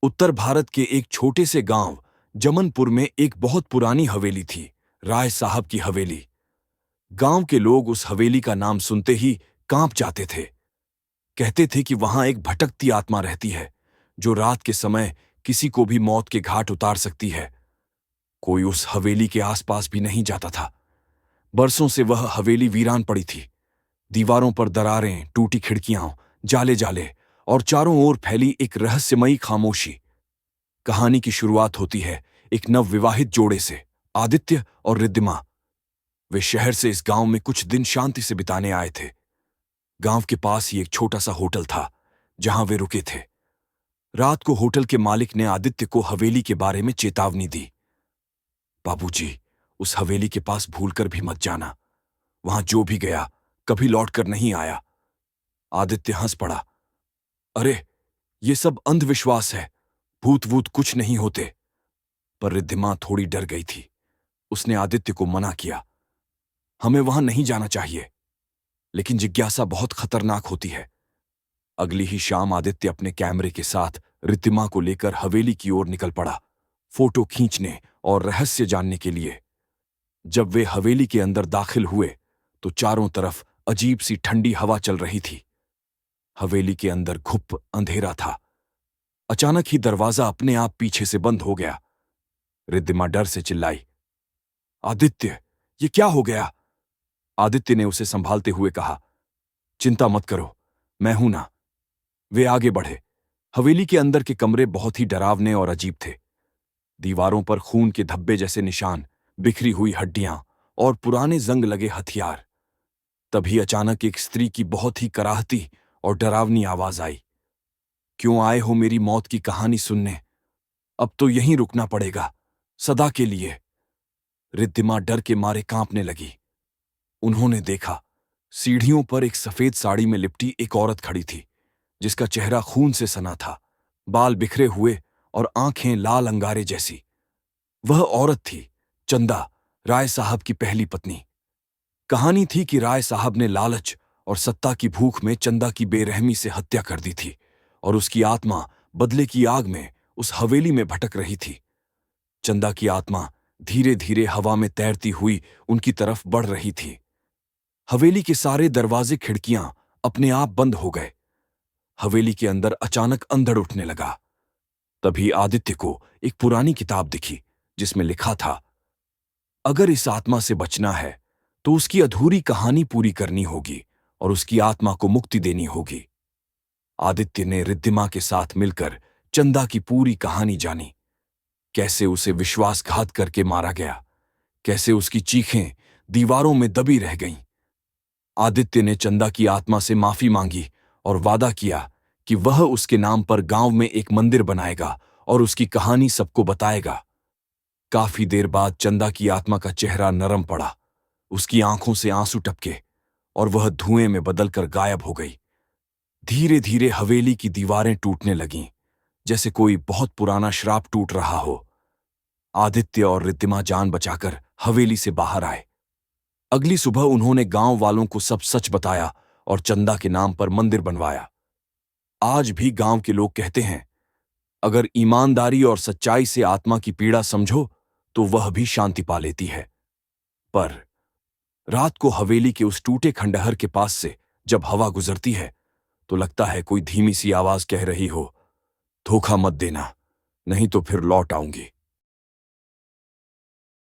उत्तर भारत के एक छोटे से गांव जमनपुर में एक बहुत पुरानी हवेली थी, राय साहब की हवेली। गांव के लोग उस हवेली का नाम सुनते ही कांप जाते थे। कहते थे कि वहां एक भटकती आत्मा रहती है जो रात के समय किसी को भी मौत के घाट उतार सकती है। कोई उस हवेली के आसपास भी नहीं जाता था। बरसों से वह हवेली वीरान पड़ी थी। दीवारों पर दरारें, टूटी खिड़कियां, जाले जाले और चारों ओर फैली एक रहस्यमयी खामोशी। कहानी की शुरुआत होती है एक नवविवाहित जोड़े से, आदित्य और रिद्धिमा। वे शहर से इस गांव में कुछ दिन शांति से बिताने आए थे। गांव के पास ही एक छोटा सा होटल था जहां वे रुके थे। रात को होटल के मालिक ने आदित्य को हवेली के बारे में चेतावनी दी। बाबूजी, उस हवेली के पास भूलकर भी मत जाना। वहां जो भी गया कभी लौटकर नहीं आया। आदित्य हंस पड़ा। अरे, ये सब अंधविश्वास है, भूत वूत कुछ नहीं होते। पर रिद्धिमा थोड़ी डर गई थी। उसने आदित्य को मना किया। हमें वहां नहीं जाना चाहिए, लेकिन जिज्ञासा बहुत खतरनाक होती है। अगली ही शाम आदित्य अपने कैमरे के साथ रिद्धिमा को लेकर हवेली की ओर निकल पड़ा, फोटो खींचने और रहस्य जानने के लिए। जब वे हवेली के अंदर दाखिल हुए तो चारों तरफ अजीब सी ठंडी हवा चल रही थी। हवेली के अंदर घुप अंधेरा था। अचानक ही दरवाजा अपने आप पीछे से बंद हो गया। रिद्धिमा डर से चिल्लाई, आदित्य, ये क्या हो गया? आदित्य ने उसे संभालते हुए कहा, चिंता मत करो, मैं हूं ना। वे आगे बढ़े। हवेली के अंदर के कमरे बहुत ही डरावने और अजीब थे। दीवारों पर खून के धब्बे जैसे निशान, बिखरी हुई हड्डियां और पुराने जंग लगे हथियार। तभी अचानक एक स्त्री की बहुत ही कराहती और डरावनी आवाज आई, क्यों आए हो मेरी मौत की कहानी सुनने? अब तो यहीं रुकना पड़ेगा, सदा के लिए। रिद्धिमा डर के मारे कांपने लगी। उन्होंने देखा, सीढ़ियों पर एक सफेद साड़ी में लिपटी एक औरत खड़ी थी, जिसका चेहरा खून से सना था, बाल बिखरे हुए और आंखें लाल अंगारे जैसी। वह औरत थी चंदा, राय साहब की पहली पत्नी। कहानी थी कि राय साहब ने लालच और सत्ता की भूख में चंदा की बेरहमी से हत्या कर दी थी और उसकी आत्मा बदले की आग में उस हवेली में भटक रही थी। चंदा की आत्मा धीरे धीरे हवा में तैरती हुई उनकी तरफ बढ़ रही थी। हवेली के सारे दरवाजे खिड़कियां अपने आप बंद हो गए। हवेली के अंदर अचानक अंधड़ उठने लगा। तभी आदित्य को एक पुरानी किताब दिखी जिसमें लिखा था, अगर इस आत्मा से बचना है तो उसकी अधूरी कहानी पूरी करनी होगी और उसकी आत्मा को मुक्ति देनी होगी। आदित्य ने रिद्धिमा के साथ मिलकर चंदा की पूरी कहानी जानी। कैसे उसे विश्वासघात करके मारा गया, कैसे उसकी चीखें दीवारों में दबी रह गईं। आदित्य ने चंदा की आत्मा से माफी मांगी और वादा किया कि वह उसके नाम पर गांव में एक मंदिर बनाएगा और उसकी कहानी सबको बताएगा। काफी देर बाद चंदा की आत्मा का चेहरा नरम पड़ा, उसकी आंखों से आंसू टपके और वह धुएं में बदलकर गायब हो गई। धीरे धीरे हवेली की दीवारें टूटने लगीं, जैसे कोई बहुत पुराना श्राप टूट रहा हो। आदित्य और रिद्धिमा जान बचाकर हवेली से बाहर आए। अगली सुबह उन्होंने गांव वालों को सब सच बताया और चंदा के नाम पर मंदिर बनवाया। आज भी गांव के लोग कहते हैं, अगर ईमानदारी और सच्चाई से आत्मा की पीड़ा समझो तो वह भी शांति पा लेती है। पर रात को हवेली के उस टूटे खंडहर के पास से जब हवा गुजरती है तो लगता है कोई धीमी सी आवाज कह रही हो, धोखा मत देना, नहीं तो फिर लौट आऊंगी।